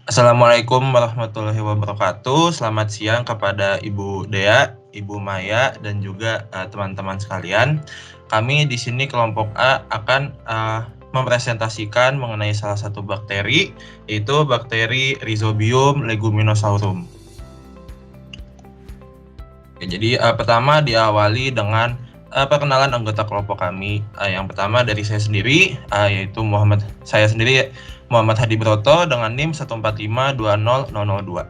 Assalamualaikum warahmatullahi wabarakatuh. Selamat siang kepada Ibu Dea, Ibu Maya, dan juga teman-teman sekalian. Kami di sini kelompok A akan mempresentasikan mengenai salah satu bakteri, yaitu bakteri Rhizobium leguminosaurum. Jadi pertama diawali dengan perkenalan anggota kelompok kami. Yang pertama dari saya sendiri, yaitu saya sendiri Muhammad Hadi Broto dengan NIM 145200002.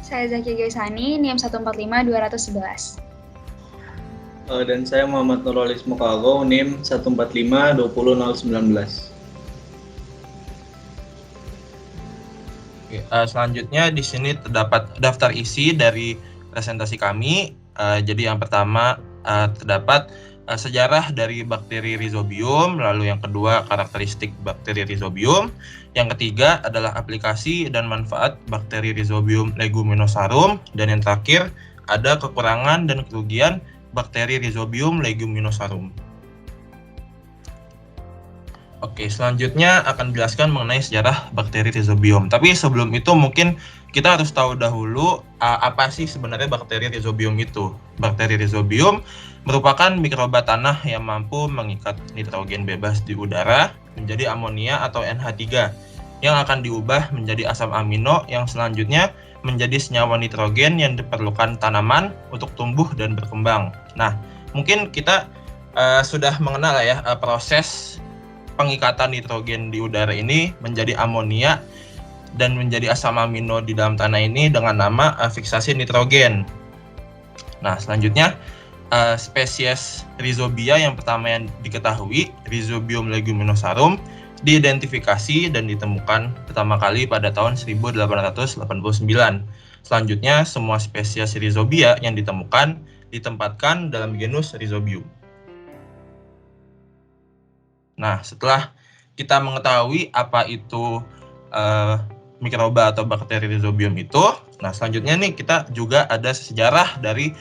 Saya Zaki Gaisani, NIM 145211. Dan saya Muhammad Nurholis Mukago, NIM 14520019. Selanjutnya di sini terdapat daftar isi dari presentasi kami. Jadi yang pertama terdapat sejarah dari bakteri Rhizobium, lalu yang kedua karakteristik bakteri Rhizobium, yang ketiga adalah aplikasi dan manfaat bakteri Rhizobium leguminosaurum, dan yang terakhir ada kekurangan dan kerugian bakteri Rhizobium leguminosaurum. Oke, selanjutnya akan dijelaskan mengenai sejarah bakteri Rhizobium. Tapi sebelum itu mungkin kita harus tahu dahulu apa sih sebenarnya bakteri Rhizobium itu. Bakteri Rhizobium merupakan mikroba tanah yang mampu mengikat nitrogen bebas di udara menjadi amonia atau NH3 yang akan diubah menjadi asam amino yang selanjutnya menjadi senyawa nitrogen yang diperlukan tanaman untuk tumbuh dan berkembang. Nah, mungkin kita sudah mengenal ya proses pengikatan nitrogen di udara ini menjadi amonia dan menjadi asam amino di dalam tanah ini dengan nama fiksasi nitrogen. Nah, selanjutnya spesies Rhizobia yang pertama yang diketahui, Rhizobium leguminosaurum, diidentifikasi dan ditemukan pertama kali pada tahun 1889. Selanjutnya, semua spesies Rhizobia yang ditemukan ditempatkan dalam genus Rhizobium. Nah, setelah kita mengetahui apa itu mikroba atau bakteri Rhizobium itu, nah selanjutnya nih kita juga ada sejarah dari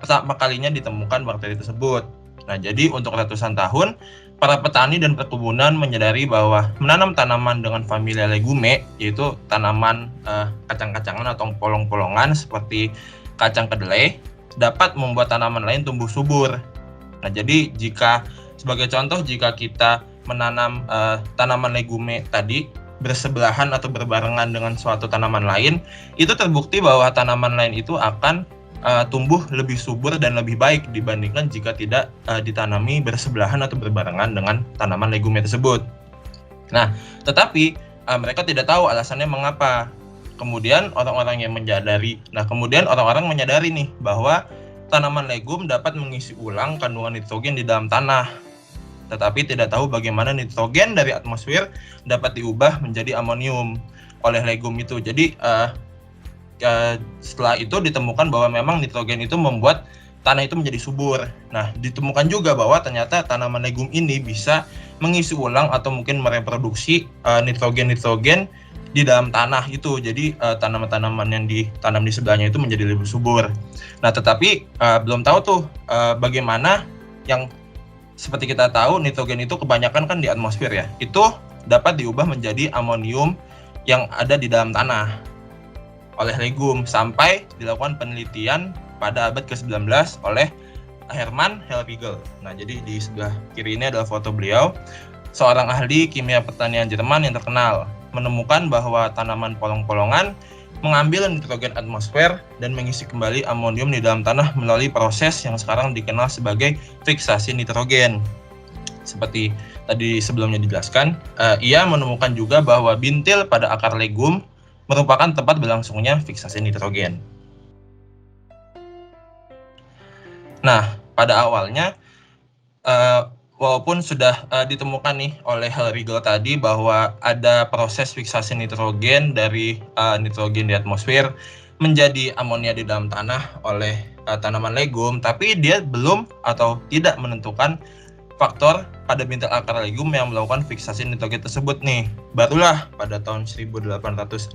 pertama kalinya ditemukan bakteri tersebut. Nah, jadi untuk ratusan tahun, para petani dan perkebunan menyadari bahwa menanam tanaman dengan familia legume, yaitu tanaman kacang-kacangan atau polong-polongan seperti kacang kedelai, dapat membuat tanaman lain tumbuh subur. Nah, jadi sebagai contoh, jika kita menanam tanaman legume tadi bersebelahan atau berbarengan dengan suatu tanaman lain, itu terbukti bahwa tanaman lain itu akan tumbuh lebih subur dan lebih baik dibandingkan jika tidak ditanami bersebelahan atau berbarengan dengan tanaman legume tersebut. Nah, tetapi mereka tidak tahu alasannya mengapa. Kemudian orang-orang menyadari nih bahwa tanaman legum dapat mengisi ulang kandungan nitrogen di dalam tanah, tetapi tidak tahu bagaimana nitrogen dari atmosfer dapat diubah menjadi amonium oleh legum itu. Jadi setelah itu ditemukan bahwa memang nitrogen itu membuat tanah itu menjadi subur. Nah, ditemukan juga bahwa ternyata tanaman legum ini bisa mengisi ulang atau mungkin mereproduksi nitrogen di dalam tanah itu. Jadi tanaman-tanaman yang ditanam di sebelahnya itu menjadi lebih subur. Nah, tetapi belum tahu tuh bagaimana yang seperti kita tahu nitrogen itu kebanyakan kan di atmosfer ya. Itu dapat diubah menjadi amonium yang ada di dalam tanah oleh legum sampai dilakukan penelitian pada abad ke-19 oleh Hermann Hellriegel. Nah, jadi di sebelah kiri ini adalah foto beliau, seorang ahli kimia pertanian Jerman yang terkenal, menemukan bahwa tanaman polong-polongan mengambil nitrogen atmosfer dan mengisi kembali amonium di dalam tanah melalui proses yang sekarang dikenal sebagai fiksasi nitrogen. Seperti tadi sebelumnya dijelaskan, ia menemukan juga bahwa bintil pada akar legum merupakan tempat berlangsungnya fiksasi nitrogen. Nah, pada awalnya walaupun sudah ditemukan nih oleh Hellriegel tadi bahwa ada proses fiksasi nitrogen dari nitrogen di atmosfer menjadi amonia di dalam tanah oleh tanaman legum, tapi dia belum atau tidak menentukan faktor pada bintil akar legum yang melakukan fiksasi nitrogen tersebut nih. Barulah pada tahun 1888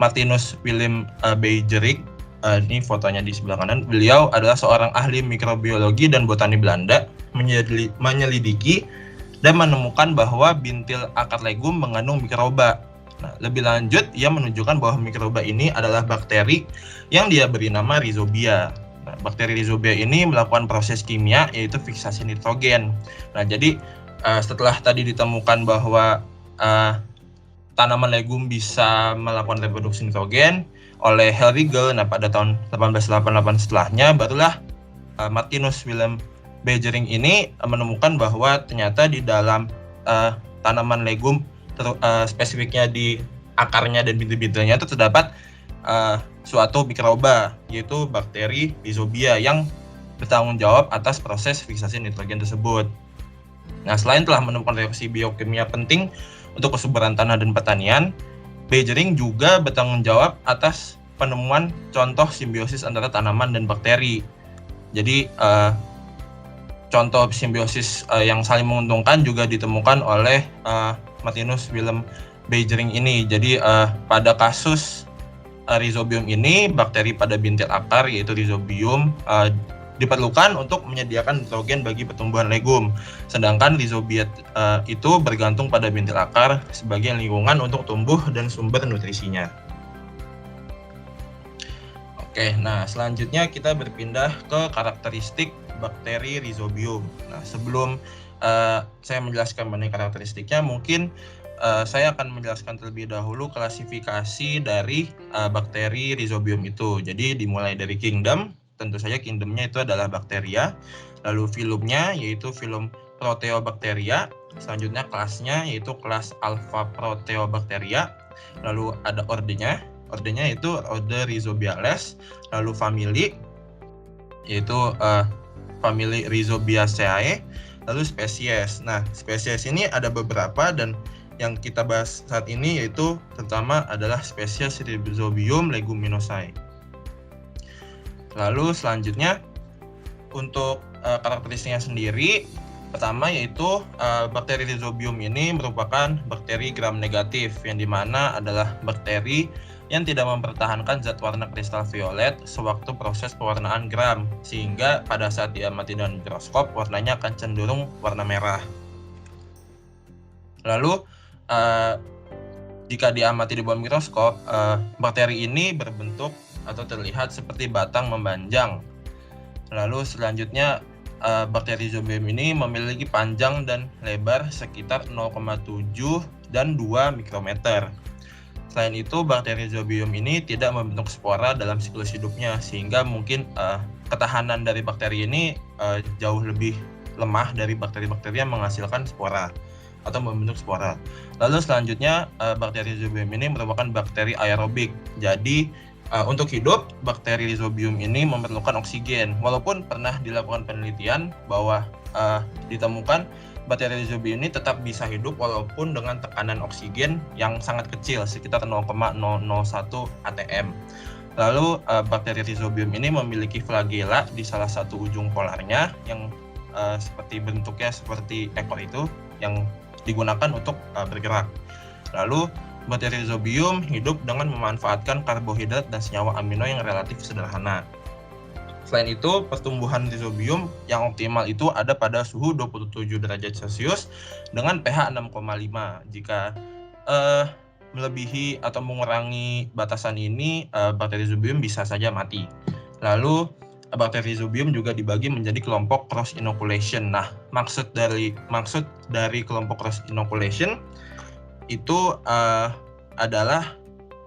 Martinus Willem Beijerinck, ini fotonya di sebelah kanan, beliau adalah seorang ahli mikrobiologi dan botani Belanda, menyelidiki dan menemukan bahwa bintil akar legum mengandung mikroba. Nah, lebih lanjut, ia menunjukkan bahwa mikroba ini adalah bakteri yang dia beri nama Rhizobia. Nah, bakteri Rhizobia ini melakukan proses kimia yaitu fiksasi nitrogen. Nah, jadi setelah tadi ditemukan bahwa tanaman legum bisa melakukan reproduksi nitrogen oleh Hellriegel, nah pada tahun 1888 setelahnya barulah Martinus Wilhelm Beijering ini menemukan bahwa ternyata di dalam tanaman legum spesifiknya di akarnya dan bintil-bintilnya itu terdapat suatu mikroba yaitu bakteri Rhizobia yang bertanggung jawab atas proses fiksasi nitrogen tersebut. Nah, selain telah menemukan reaksi biokimia penting untuk kesuburan tanah dan pertanian, Beijering juga bertanggung jawab atas penemuan contoh simbiosis antara tanaman dan bakteri. Jadi contoh simbiosis yang saling menguntungkan juga ditemukan oleh Martinus Wilhelm Beijering ini. Jadi pada kasus Rhizobium ini, bakteri pada bintil akar yaitu Rhizobium diperlukan untuk menyediakan nitrogen bagi pertumbuhan legum. Sedangkan Rhizobia itu bergantung pada bintil akar sebagai lingkungan untuk tumbuh dan sumber nutrisinya. Oke, nah selanjutnya kita berpindah ke karakteristik bakteri Rhizobium. Nah, sebelum saya menjelaskan mengenai karakteristiknya, mungkin saya akan menjelaskan terlebih dahulu klasifikasi dari bakteri Rhizobium itu. Jadi dimulai dari kingdom, tentu saja kingdomnya itu adalah bakteria, lalu filumnya yaitu filum Proteobacteria, selanjutnya kelasnya yaitu kelas Alpha Proteobacteria, lalu ada ordenya itu order Rhizobiales, lalu famili yaitu famili Rhizobiaceae, lalu spesies. Nah, spesies ini ada beberapa dan yang kita bahas saat ini yaitu terutama adalah spesies Rhizobium leguminosae. Lalu selanjutnya untuk karakteristiknya sendiri, pertama yaitu bakteri Rhizobium ini merupakan bakteri gram negatif, yang dimana adalah bakteri yang tidak mempertahankan zat warna kristal violet sewaktu proses pewarnaan gram, sehingga pada saat diamati dengan mikroskop warnanya akan cenderung warna merah. Lalu jika diamati di bawah mikroskop, bakteri ini berbentuk atau terlihat seperti batang memanjang. Lalu selanjutnya bakteri Rhizobium ini memiliki panjang dan lebar sekitar 0,7 dan 2 mikrometer. Selain itu, bakteri Rhizobium ini tidak membentuk spora dalam siklus hidupnya, sehingga mungkin ketahanan dari bakteri ini jauh lebih lemah dari bakteri-bakteri yang menghasilkan spora atau membentuk spora. Lalu selanjutnya bakteri Rhizobium ini merupakan bakteri aerobik. Jadi untuk hidup, bakteri Rhizobium ini memerlukan oksigen. Walaupun pernah dilakukan penelitian bahwa ditemukan bakteri Rhizobium ini tetap bisa hidup walaupun dengan tekanan oksigen yang sangat kecil, sekitar 0,001 atm. Lalu bakteri Rhizobium ini memiliki flagela di salah satu ujung polarnya yang seperti bentuknya seperti ekor itu yang digunakan untuk bergerak. Lalu bakteri Rhizobium hidup dengan memanfaatkan karbohidrat dan senyawa amino yang relatif sederhana. Selain itu, pertumbuhan Rhizobium yang optimal itu ada pada suhu 27 derajat Celcius dengan pH 6,5. Jika melebihi atau mengurangi batasan ini, bakteri Rhizobium bisa saja mati. Lalu, bakteri Rhizobium juga dibagi menjadi kelompok cross inoculation. Nah, maksud dari kelompok cross inoculation itu adalah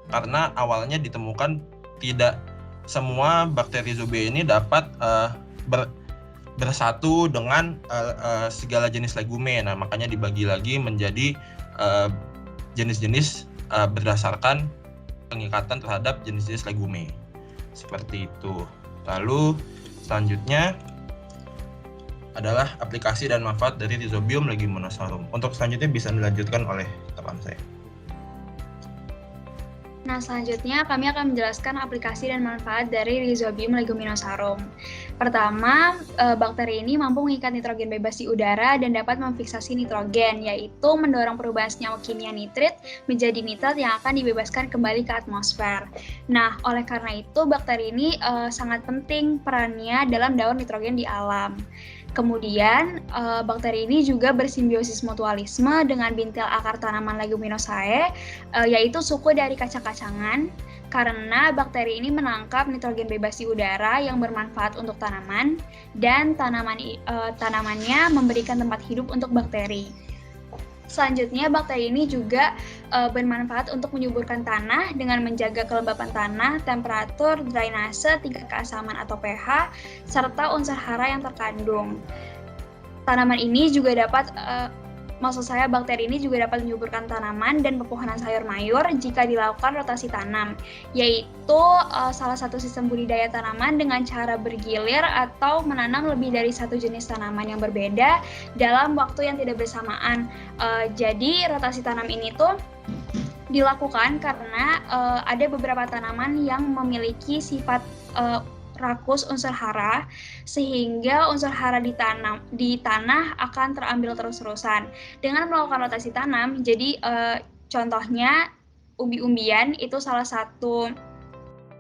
karena awalnya ditemukan tidak semua bakteri Rhizobia ini dapat bersatu dengan segala jenis legume. Nah, makanya dibagi lagi menjadi jenis-jenis berdasarkan pengikatan terhadap jenis-jenis legume. Seperti itu. Lalu selanjutnya adalah aplikasi dan manfaat dari Rhizobium leguminosarum. Untuk selanjutnya bisa dilanjutkan oleh teman saya. Nah, selanjutnya kami akan menjelaskan aplikasi dan manfaat dari Rhizobium leguminosarum. Pertama, bakteri ini mampu mengikat nitrogen bebas di udara dan dapat memfiksasi nitrogen, yaitu mendorong perubahan senyawa kimia nitrit menjadi nitrat yang akan dibebaskan kembali ke atmosfer. Nah, oleh karena itu bakteri ini sangat penting perannya dalam daur nitrogen di alam. Kemudian, bakteri ini juga bersimbiosis mutualisme dengan bintil akar tanaman Leguminosae, yaitu suku dari kacang-kacangan, karena bakteri ini menangkap nitrogen bebas di udara yang bermanfaat untuk tanaman, dan tanamannya memberikan tempat hidup untuk bakteri. Selanjutnya, bakteri ini juga bermanfaat untuk menyuburkan tanah dengan menjaga kelembapan tanah, temperatur, drainase, tingkat keasaman atau pH, serta unsur hara yang terkandung. Tanaman ini juga dapat, bakteri ini juga dapat menyuburkan tanaman dan pepohonan sayur mayur jika dilakukan rotasi tanam, yaitu salah satu sistem budidaya tanaman dengan cara bergilir atau menanam lebih dari satu jenis tanaman yang berbeda dalam waktu yang tidak bersamaan. Jadi rotasi tanam ini tuh dilakukan karena ada beberapa tanaman yang memiliki sifat rakus unsur hara, sehingga unsur hara di tanah akan terambil terus-terusan. Dengan melakukan rotasi tanam, jadi contohnya umbi-umbian itu salah satu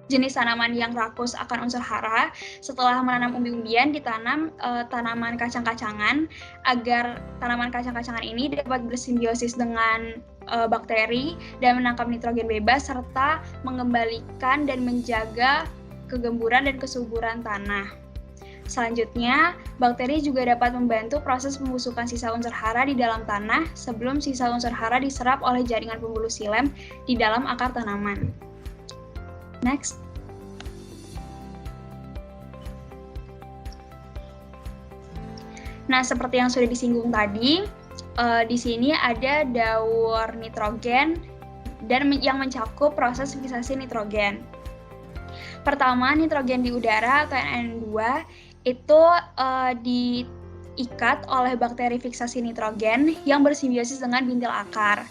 jenis tanaman yang rakus akan unsur hara. Setelah menanam umbi-umbian, ditanam tanaman kacang-kacangan agar tanaman kacang-kacangan ini dapat bersimbiosis dengan bakteri dan menangkap nitrogen bebas serta mengembalikan dan menjaga kegemburan dan kesuburan tanah. Selanjutnya, bakteri juga dapat membantu proses pembusukan sisa unsur hara di dalam tanah sebelum sisa unsur hara diserap oleh jaringan pembuluh xilem di dalam akar tanaman. Next. Nah, seperti yang sudah disinggung tadi, di sini ada daur nitrogen dan yang mencakup proses fiksasi nitrogen. Pertama, nitrogen di udara atau NN2 itu diikat oleh bakteri fiksasi nitrogen yang bersimbiosis dengan bintil akar.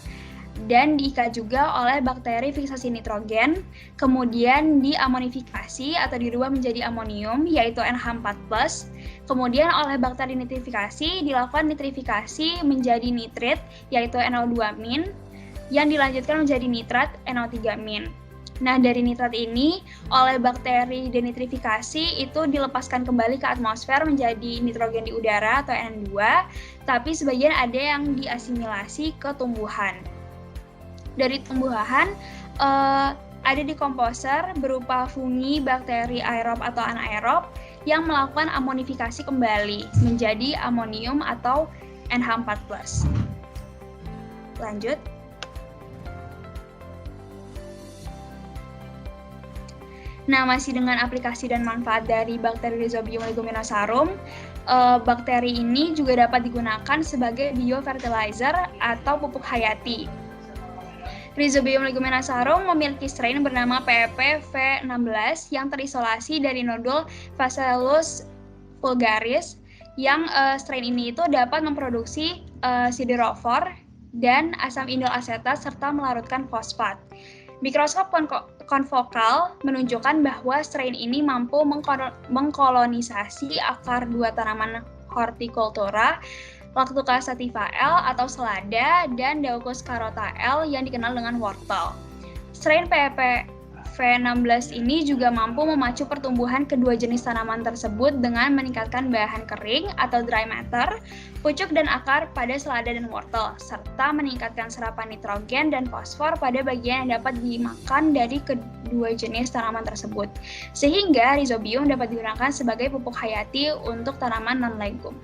Dan diikat juga oleh bakteri fiksasi nitrogen, kemudian diamonifikasi atau dirubah menjadi amonium, yaitu NH4+. Kemudian oleh bakteri nitrifikasi, dilakukan nitrifikasi menjadi nitrit, yaitu NO2-, yang dilanjutkan menjadi nitrat, NO3-. Nah, dari nitrat ini, oleh bakteri denitrifikasi itu dilepaskan kembali ke atmosfer menjadi nitrogen di udara atau NN2, tapi sebagian ada yang diasimilasi ke tumbuhan. Dari tumbuhan, ada dekomposer berupa fungi, bakteri aerob atau anaerob yang melakukan amonifikasi kembali menjadi amonium atau NH4+. Lanjut. Nah, masih dengan aplikasi dan manfaat dari bakteri Rhizobium leguminosarum, bakteri ini juga dapat digunakan sebagai biofertilizer atau pupuk hayati. Rhizobium leguminosarum memiliki strain bernama PEP-V16 yang terisolasi dari nodul Phaseolus vulgaris, yang strain ini itu dapat memproduksi siderofor dan asam indol asetat serta melarutkan fosfat. Mikroskop konfokal menunjukkan bahwa strain ini mampu mengkolonisasi akar dua tanaman Horticultura, Lactuca sativa L atau selada, dan Daucus carota L yang dikenal dengan wortel. Strain PEP-V16 ini juga mampu memacu pertumbuhan kedua jenis tanaman tersebut dengan meningkatkan bahan kering atau dry matter, pucuk dan akar pada selada dan wortel, serta meningkatkan serapan nitrogen dan fosfor pada bagian yang dapat dimakan dari kedua jenis tanaman tersebut. Sehingga Rhizobium dapat digunakan sebagai pupuk hayati untuk tanaman non-legum.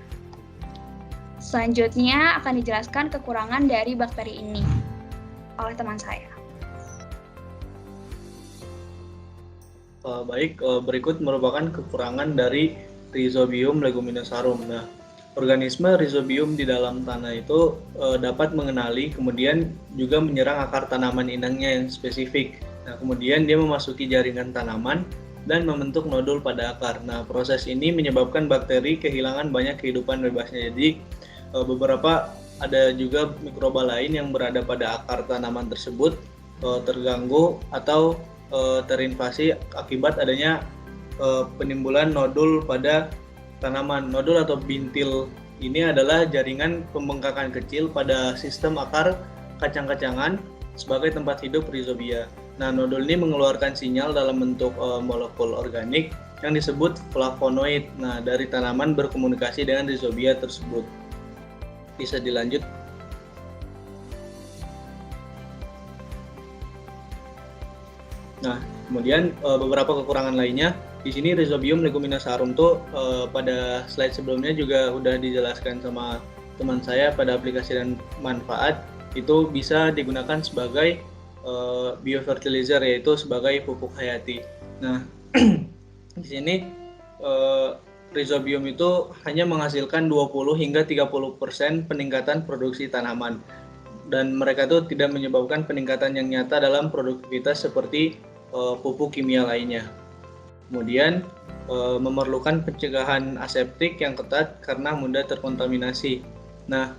Selanjutnya akan dijelaskan kekurangan dari bakteri ini oleh teman saya. Baik, berikut merupakan kekurangan dari Rhizobium leguminosarum. Nah, organisme Rhizobium di dalam tanah itu dapat mengenali, kemudian juga menyerang akar tanaman inangnya yang spesifik. Nah, kemudian dia memasuki jaringan tanaman dan membentuk nodul pada akar. Nah, proses ini menyebabkan bakteri kehilangan banyak kehidupan bebasnya. Jadi, beberapa ada juga mikroba lain yang berada pada akar tanaman tersebut terganggu atau terinvasi akibat adanya penimbulan nodul pada tanaman. Nodul atau bintil ini adalah jaringan pembengkakan kecil pada sistem akar kacang-kacangan sebagai tempat hidup Rhizobia. Nah, nodul ini mengeluarkan sinyal dalam bentuk molekul organik yang disebut flavonoid. Nah, dari tanaman berkomunikasi dengan rhizobia tersebut. Bisa dilanjut. Nah, kemudian beberapa kekurangan lainnya. Di sini Rhizobium leguminosarum tuh pada slide sebelumnya juga udah dijelaskan sama teman saya pada aplikasi dan manfaat. Itu bisa digunakan sebagai biofertilizer, yaitu sebagai pupuk hayati. Nah, di sini Rhizobium itu hanya menghasilkan 20 hingga 30% peningkatan produksi tanaman. Dan mereka itu tidak menyebabkan peningkatan yang nyata dalam produktivitas seperti pupuk kimia lainnya. Kemudian memerlukan pencegahan aseptik yang ketat karena mudah terkontaminasi. Nah,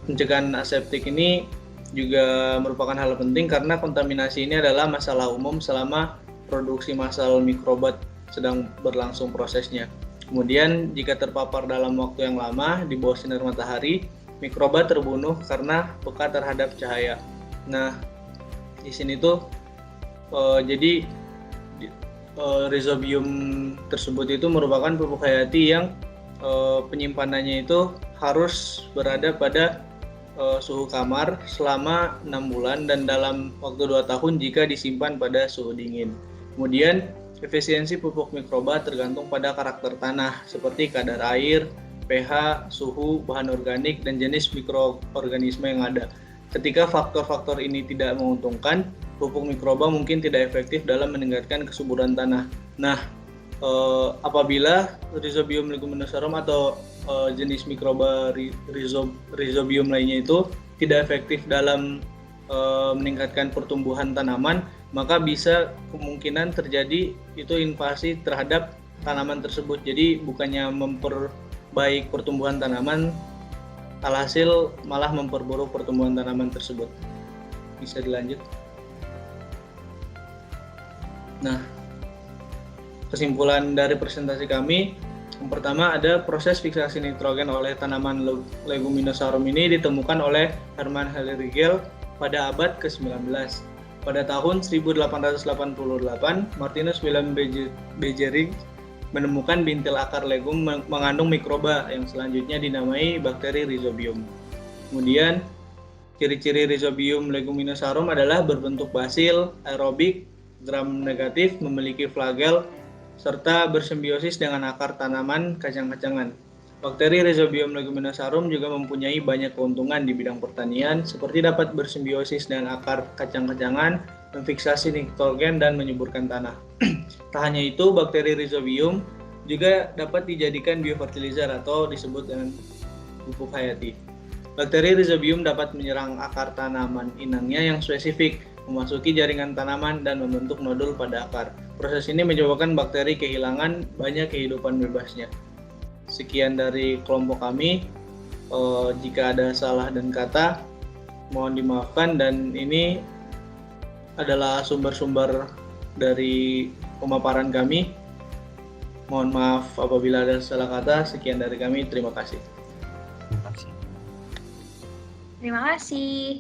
pencegahan aseptik ini juga merupakan hal penting karena kontaminasi ini adalah masalah umum selama produksi massal mikrobat sedang berlangsung prosesnya. Kemudian jika terpapar dalam waktu yang lama di bawah sinar matahari, mikroba terbunuh karena peka terhadap cahaya. Nah, di sini tuh jadi Rhizobium tersebut itu merupakan pupuk hayati yang penyimpanannya itu harus berada pada suhu kamar selama 6 bulan dan dalam waktu 2 tahun jika disimpan pada suhu dingin. Kemudian efisiensi pupuk mikroba tergantung pada karakter tanah seperti kadar air, pH, suhu, bahan organik, dan jenis mikroorganisme yang ada. Ketika faktor-faktor ini tidak menguntungkan, pupuk mikroba mungkin tidak efektif dalam meningkatkan kesuburan tanah. Nah, apabila Rhizobium leguminosarum atau jenis mikroba Rhizobium lainnya itu tidak efektif dalam meningkatkan pertumbuhan tanaman, maka bisa kemungkinan terjadi itu invasi terhadap tanaman tersebut. Jadi bukannya memperbaik pertumbuhan tanaman, alhasil malah memperburuk pertumbuhan tanaman tersebut. Bisa dilanjut. Nah, kesimpulan dari presentasi kami, yang pertama ada proses fiksasi nitrogen oleh tanaman leguminosarum ini ditemukan oleh Hermann Hellerigel pada abad ke-19. Pada tahun 1888, Martinus Wilhelm Beijerinck menemukan bintil akar legum mengandung mikroba yang selanjutnya dinamai bakteri Rhizobium. Kemudian, ciri-ciri Rhizobium leguminosarum adalah berbentuk basil, aerobik, gram negatif, memiliki flagel, serta bersimbiosis dengan akar tanaman kacang-kacangan. Bakteri Rhizobium leguminosarum juga mempunyai banyak keuntungan di bidang pertanian, seperti dapat bersimbiosis dengan akar kacang-kacangan, memfiksasi nitrogen, dan menyuburkan tanah. Tak hanya itu, bakteri Rhizobium juga dapat dijadikan biofertilizer atau disebut dengan pupuk hayati. Bakteri Rhizobium dapat menyerang akar tanaman inangnya yang spesifik, memasuki jaringan tanaman, dan membentuk nodul pada akar. Proses ini menyebabkan bakteri kehilangan banyak kehidupan bebasnya. Sekian dari kelompok kami. Jika ada salah dan kata, mohon dimaafkan, dan ini adalah sumber-sumber dari pemaparan kami. Mohon maaf apabila ada salah kata. Sekian dari kami. Terima kasih. Terima kasih. Terima kasih.